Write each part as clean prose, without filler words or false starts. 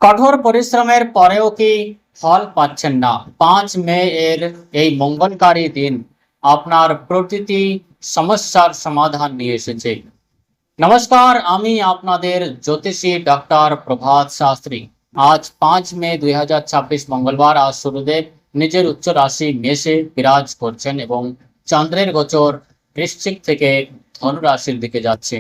কঠোর পরিশ্রমের পরেও কি ফল পাচ্ছেন না? 5 মে এর এই মঙ্গলকারী দিন আপনার প্রতিটি সমস্যার সমাধান নিয়ে এসেছে। নমস্কার, আমি আপনাদের জ্যোতিষী ডক্টর প্রভাত শাস্ত্রী। আজ 5 মে 2026 মঙ্গলবার। আজ সূর্যদেব নিজের উচ্চ রাশি মেষে বিরাজ করছেন এবং চন্দ্রের গোচর বৃশ্চিক থেকে ধনু রাশির দিকে যাচ্ছে।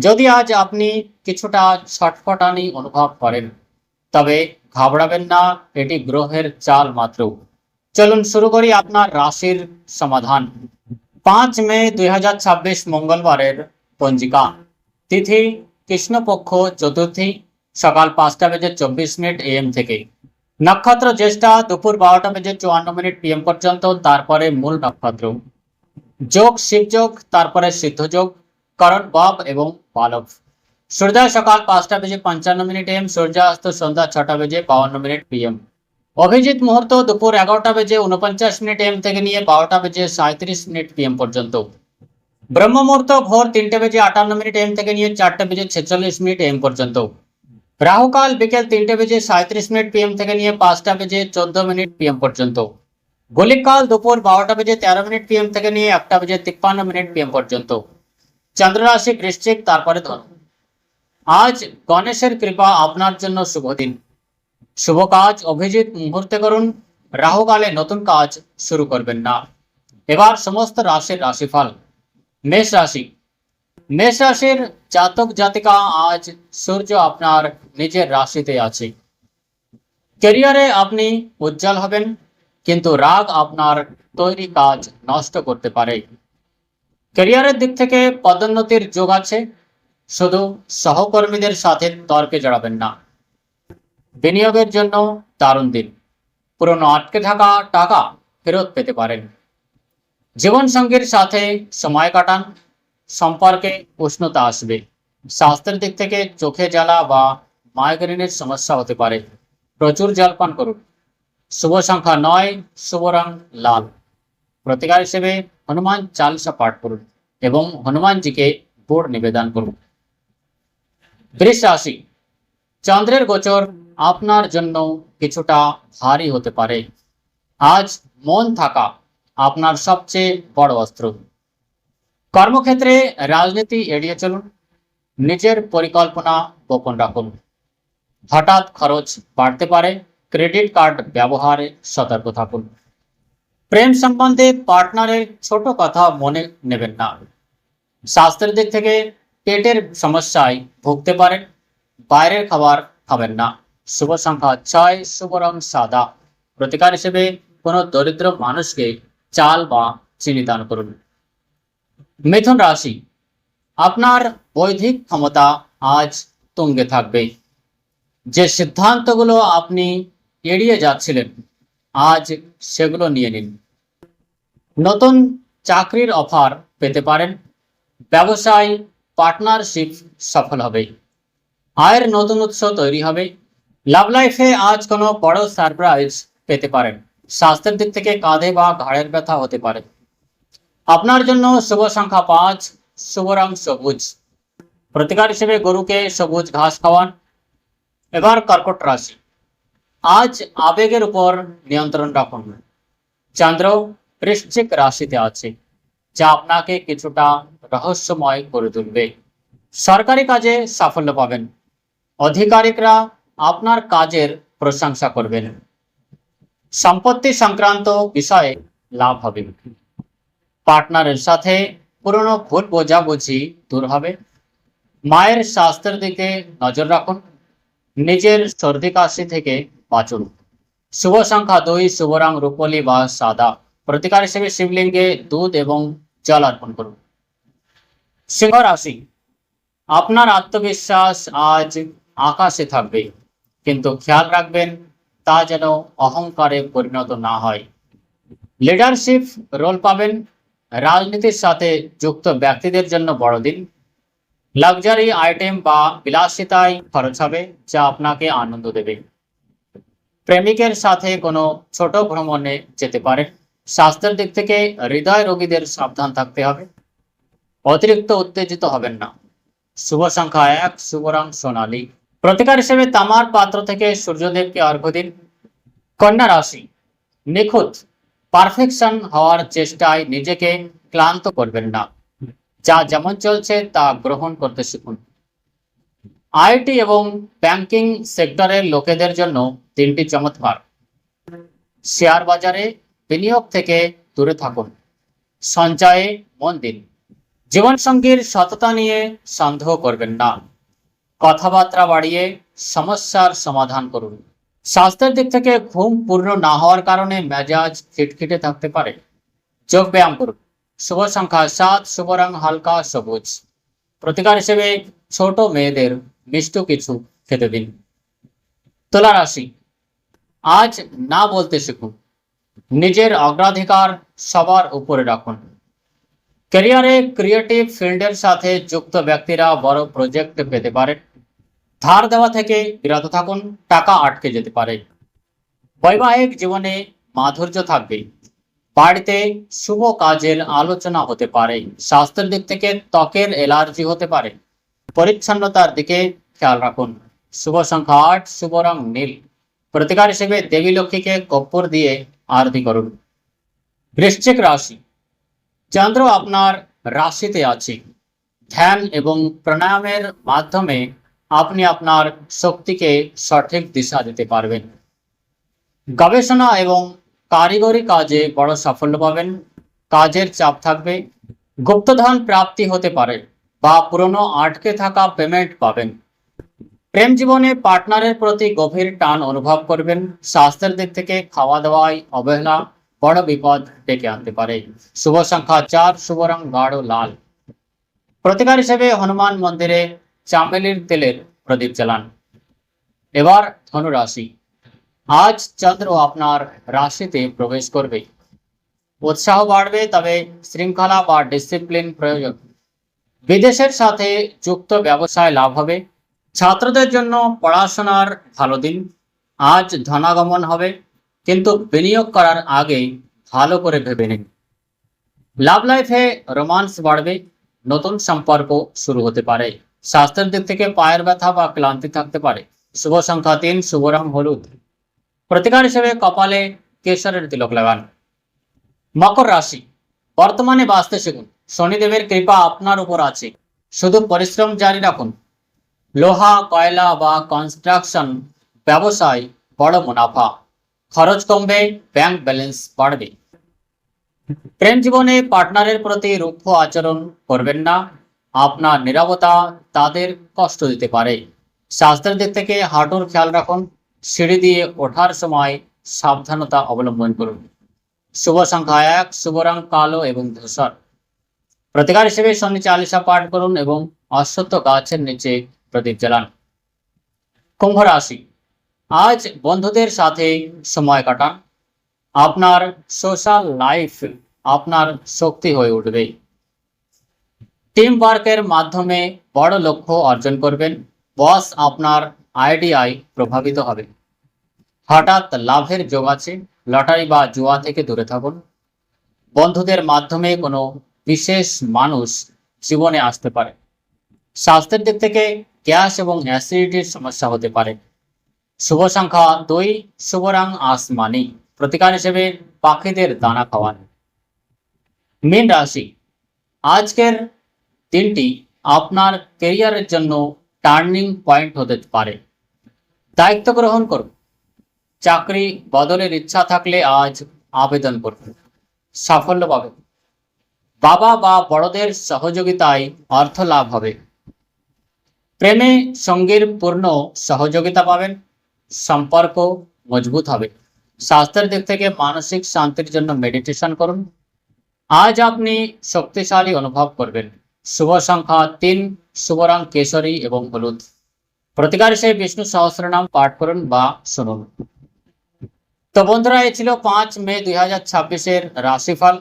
যদি আজ আপনি কিছুটা ছটফটানি অনুভব করেন, তবে ঘাবড়াবেন না, এটি গ্রহের চাল মাত্র। চলুন শুরু করি আপনার রাশির সমাধান। 5 মে 2026 মঙ্গলবারের পঞ্জিকা। তিথি কৃষ্ণপক্ষ চতুর্থী, সকাল 5টা বেজে 24 মিনিট AM থেকে। নক্ষত্র জ্যেষ্ঠা, দুপুর 12টা বেজে 54 মিনিট PM পর্যন্ত, তারপরে মূল নক্ষত্র। যোগ শিবযোগ, তারপরে সিদ্ধযোগ, করণ বব এবং বালব। সূর্যোদয় সকাল 5টা বেজে 55 মিনিট AM, সূর্যাস্ত সন্ধ্যা 6টা বেজে 52 মিনিট PM। অভিজিৎ মুহূর্ত দুপুর 11টা বেজে 49 মিনিট AM থেকে নিয়ে 12টা বেজে 37 মিনিট PM পর্যন্ত। ব্রহ্ম মুহূর্ত ভোর 3টে বেজে 58 মিনিট AM থেকে নিয়ে 4টে বেজে 46 মিনিট AM পর্যন্ত। রাহুকাল বিকেল 3টে বেজে 37 মিনিট PM থেকে নিয়ে 5টা বেজে 14 মিনিট PM পর্যন্ত। গলিকাল দুপুর 12টা বেজে 13 মিনিট PM থেকে নিয়ে 1টা বেজে 53 মিনিট PM পর্যন্ত। চন্দ্র রাশি বৃশ্চিক, তারপরে ধনু। আজ গণেশের কৃপা আপনার জন্য শুভ দিন। শুভ কাজ অভিজিৎ মুহূর্তে করুন, রাহুকালে নতুন কাজ শুরু করবেন না। এবার সমস্ত রাশির রাশিফল। মেষ রাশি। মেষ রাশির জাতক জাতিকা, আজ সূর্য আপনার নিজের রাশিতে আছে। ক্যারিয়ারে আপনি উজ্জ্বল হবেন, কিন্তু রাগ আপনার তৈরি কাজ নষ্ট করতে পারে। ক্যারিয়ারের দিক থেকে পদোন্নতির যোগ আছে, শুধু সহকর্মীদের সাথে তর্কে জড়াবেন না। বিনিয়োগের জন্য দারুণ দিন, পুরনো আটকে থাকা টাকা ফেরত পেতে পারেন। জীবনসঙ্গীর সাথে সময় কাটান, সম্পর্কে উষ্ণতা আসবে। স্বাস্থ্যের দিক থেকে চোখে জ্বালা বা মাইগ্রেনের সমস্যা হতে পারে, প্রচুর জল পান করুন। শুভ সংখ্যা 9, শুভ রং লাল। প্রতিকার হিসেবে হনুমান চালিসা পাঠ করুন এবং হনুমানজিকে গুড় নিবেদন করুন। বৃষ রাশি। চন্দ্রের গোচর আপনার জন্য কিছুটা ভারী হতে পারে। আজ মন থাকা আপনার সবচেয়ে বড় অস্ত্র। কর্মক্ষেত্রে রাজনীতি এড়িয়ে চলুন, নিজের পরিকল্পনা গোপন রাখুন। হঠাৎ খরচ বাড়তে পারে, ক্রেডিট কার্ড ব্যবহারে সতর্ক থাকুন। প্রেম সম্বন্ধে পার্টনারের ছোট কথা মনে নেবেন না। স্বাস্থ্যের দিক থেকে পেটের সমস্যায় ভুগতে পারেন, বাইরের খাবার খাবেন না। শুভ সংখ্যা 6, শুভ রং সাদা। প্রতিকার হিসেবে কোনো দরিদ্র মানুষকে চাল বা চিনি দান করুন। মিথুন রাশি। আপনার বৌদ্ধিক ক্ষমতা আজ তুঙ্গে থাকবে। যে সিদ্ধান্তগুলো আপনি এড়িয়ে যাচ্ছিলেন, আজ সেগুলো নিয়ে নিন। নতুন চাকরির অফার পেতে পারেন। ব্যবসায় পার্টনারশিপ সফল হবে। আয়ের নতুন উৎস তৈরি হবে। লাভ লাইফে আজ কোনো বড় সারপ্রাইজ পেতে পারেন। স্বাস্থ্যের দিক থেকে কাঁধে বা ঘাড়ের ব্যথা হতে পারে। আপনার জন্য শুভ সংখ্যা 5, শুভ রং সবুজ। প্রতিকার হিসেবে গরুকে সবুজ ঘাস খাওয়ান। এবার কর্কট রাশি। আজ আবেগের উপর নিয়ন্ত্রণ রাখুন। চন্দ্র বৃশ্চিক রাশিতে আছে, যা আপনাকে কিছুটা রহস্যময় করে তুলবে। সরকারি কাজে সাফল্য পাবেন। আধিকারিকরা আপনার কাজের প্রশংসা করবেন। সম্পত্তি সংক্রান্ত বিষয়ে লাভ হবে। পার্টনারের সাথে পুরনো ভুল বোঝাবুঝি দূর হবে। মায়ের স্বাস্থ্যের দিকে নজর রাখুন। নিজের সর্দি কাশি থেকে বাঁচুন। শুভ সংখ্যা 2, শুভ রং রূপলি বা সাদা। প্রতিকার হিসেবে শিবলিঙ্গে দুধ এবং জল অর্পণ করুন। সিংহ রাশি। আপনার আত্মবিশ্বাস আজ আকাশে থাকবে, কিন্তু খেয়াল রাখবেন তা যেন অহংকারে পরিণত না হয়। লিডারশিপ রোল পাবেন। রাজনীতির সাথে যুক্ত ব্যক্তিদের জন্য বড় দিন। লাক্সারি আইটেম বা বিলাসিতায় খরচ হবে, যা আপনাকে আনন্দ দেবে। প্রেমিকের সাথে কোনো ছোট ভ্রমণে যেতে পারেন। স্বাস্থ্যের দিক থেকে হৃদয় রোগীদের সাবধান থাকতে হবে। অতিরিক্ত উত্তেজিত হবেন না। শুভ সংখ্যা 1, শুভ রং সোনালী। প্রতিকার হিসেবে তামার পাত্র থেকে সূর্যদেবকে অর্ঘ্য দিন। কন্যা রাশি, নিখুঁত পারফেকশন হওয়ার চেষ্টায় নিজেকে ক্লান্ত করবেন না। যা যেমন চলছে তা গ্রহণ করতে শিখুন। আইটি এবং ব্যাংকিং সেক্টরের লোকেদের জন্য দিনটি চমৎকার। শেয়ার বাজারে বিনিয়োগ থেকে দূরে থাকুন। সঞ্চয়ে মন দিন। জীবনসঙ্গীর সততা নিয়ে সন্দেহ করবেন না। কথাবার্তা বাড়িয়ে সমস্যার সমাধান করুন। স্বাস্থ্যের দিক থেকে ঘুম পূর্ণ না হওয়ার কারণে মেজাজ খিটখিটে থাকতে পারে। যোগ ব্যায়াম করুন। শুভ সংখ্যা 7, শুভ রং হালকা সবুজ। প্রতিকার হিসেবে ছোট মেয়েদের মিষ্টি কিছু খেতে দিন। তুলা রাশি, আজ না বলতে শিখুন। নিজের অগ্রাধিকার সবার উপরে রাখুন। ক্যারিয়ারে ক্রিয়েটিভ ফিল্ডের সাথে যুক্ত ব্যক্তিরা বড় প্রজেক্ট পেতে পারেন। ধার দেওয়া থেকে বিরত থাকুন, টাকা আটকে যেতে পারে। বৈবাহিক জীবনে মাধুর্য থাকবে। বাড়িতে শুভ কাজের আলোচনা হতে পারে। স্বাস্থ্যের দিক থেকে ত্বকের অ্যালার্জি হতে পারে। পরিচ্ছন্নতার দিকে খেয়াল রাখুন। শুভ সংখ্যা 8, শুভ রং নীল। প্রতিকার হিসেবে দেবী লক্ষ্মীকে কর্পূর দিয়ে আরতি করুন। বৃশ্চিক রাশি, চন্দ্র আপনার রাশিতে আছে। ধ্যান এবং প্রাণায়ামের মাধ্যমে আপনি আপনার শক্তিকে সঠিক দিশা দিতে পারবেন। গবেষণা এবং কারিগরি কাজে বড় সাফল্য পাবেন। কাজের চাপ থাকবে। গুপ্তধন প্রাপ্তি হতে পারে বা পুরনো আটকে থাকা পেমেন্ট পাবেন। প্রেম জীবনে পার্টনারের প্রতি গভীর টান অনুভব করবেন। স্বাস্থ্যের দিক থেকে খাওয়া দাওয়ায় অবহেলা বড় বিপদ ডেকে আনতে পারে। শুভ সংখ্যা 4, শুভ রং গাঢ় লাল। প্রতিকার হিসেবে হনুমান মন্দিরে চামেলির তেলের প্রদীপ জ্বালান। এবার ধনু রাশি, আজ চন্দ্র আপনার রাশিতে প্রবেশ করবে। উৎসাহ বাড়বে, তবে শৃঙ্খলা বা ডিসিপ্লিন প্রয়োজন। বিদেশের সাথে যুক্ত ব্যবসায় লাভ হবে। ছাত্রদের জন্য পড়াশোনার ভালো দিন। আজ ধনাগমন হবে, কিন্তু বিনিয়োগ করার আগে ভালো করে ভেবে নিন। লাভ লাইফে রোমান্স বাড়বে। নতুন সম্পর্ক শুরু হতে পারে। স্বাস্থ্যের দিক থেকে পায়ের ব্যথা বা ক্লান্তি থাকতে পারে। শুভ সংখ্যা 3, শুভ রং হলুদ। প্রতিকার হিসেবে কপালে কেশরের তিলক লাগান। মকর রাশি, বর্তমানে বাঁচতে শিখুন। শনিদেবের কৃপা আপনার উপর আছে। শুধু পরিশ্রম জারি রাখুন। লোহা, কয়লা বা কনস্ট্রাকশন ব্যবসায় বড় মুনাফা। খরচ কমবে, ব্যাংক ব্যালেন্স বাড়বে। প্রেম জীবনে পার্টনারের প্রতি রুক্ষ আচরণ করবেন না। আপনার নীরবতা তাদের কষ্ট দিতে পারে। স্বাস্থ্যের দিক থেকে হাঁটুর খেয়াল রাখুন। সিঁড়ি দিয়ে ওঠার সময় সাবধানতা অবলম্বন করুন। শুভ সংখ্যা 1, শুভ রং কালো এবং ধূসর। প্রতিকার হিসেবে শনি চালিসা পাঠ করুন এবং অশ্বত্থ গাছের নিচে প্রদীপ জ্বালান। কুম্ভ রাশি, আজ বন্ধুদের সাথে সময় কাটান। আপনার সোশ্যাল লাইফ আপনার শক্তি হয়ে উঠবে। টিম ওয়ার্কের মাধ্যমে বড় লক্ষ্য অর্জন করবেন। বস আপনার আইডিয়ায় প্রভাবিত হবে। হঠাৎ লাভের যোগ আছে। লটারি বা জুয়া থেকে দূরে থাকুন। বন্ধুদের মাধ্যমে কোনো বিশেষ মানুষ জীবনে আসতে পারে। স্বাস্থ্যের দিক থেকে গ্যাস এবং অ্যাসিডিটির সমস্যা হতে পারে। শুভ সংখ্যা 2, শুভ রং আসমানি। প্রতিকার হিসেবে পাখিদের দানা খাওয়ান। মীন রাশি, আজকের দিনটি আপনার ক্যারিয়ারের জন্য টার্নিং পয়েন্ট হতে পারে। দায়িত্ব গ্রহণ করুন। চাকরি বদলের ইচ্ছা থাকলে আজ আবেদন করুন। সাফল্য পাবেন। বাবা বা বড়দের সহযোগিতায় অর্থ লাভ হবে। প্রেমে সঙ্গীর পূর্ণ সহযোগিতা পাবেন। সম্পর্ক মজবুত হবে। স্বাস্থ্যের দিক থেকে মানসিক শান্তির জন্য মেডিটেশন করুন। আজ আপনি শক্তিশালী অনুভব করবেন। শুভ সংখ্যা 3, শুভ রং কেশরী এবং হলুদ। প্রতিকার হিসেবে বিষ্ণু সহস্রনাম পাঠ করুন বা শুনুন। তো বন্ধুরা, এই ছিল 5 মে 2026-এর রাশিফল।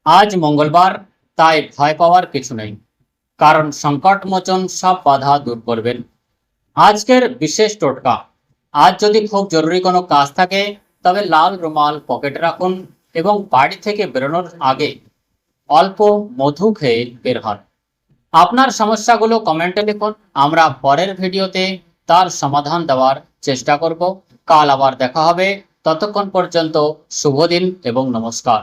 আজ মঙ্গলবার, তাই ভয় পাওয়ার কিছু নেই, কারণ সংকট মোচন সব বাধা দূর করবেন। আজকের বিশেষ টোটকা, আজ যদি খুব জরুরি কোনো কাজ থাকে তবে লাল রুমাল পকেটে রাখুন এবং বাড়ি থেকে বেরোনোর আগে অল্প মধু খেয়ে বের হন। আপনার সমস্যাগুলো কমেন্টে লিখুন। আমরা পরের ভিডিওতে তার সমাধান দেওয়ার চেষ্টা করব। কাল আবার দেখা হবে, ততক্ষণ পর্যন্ত শুভ দিন এবং নমস্কার।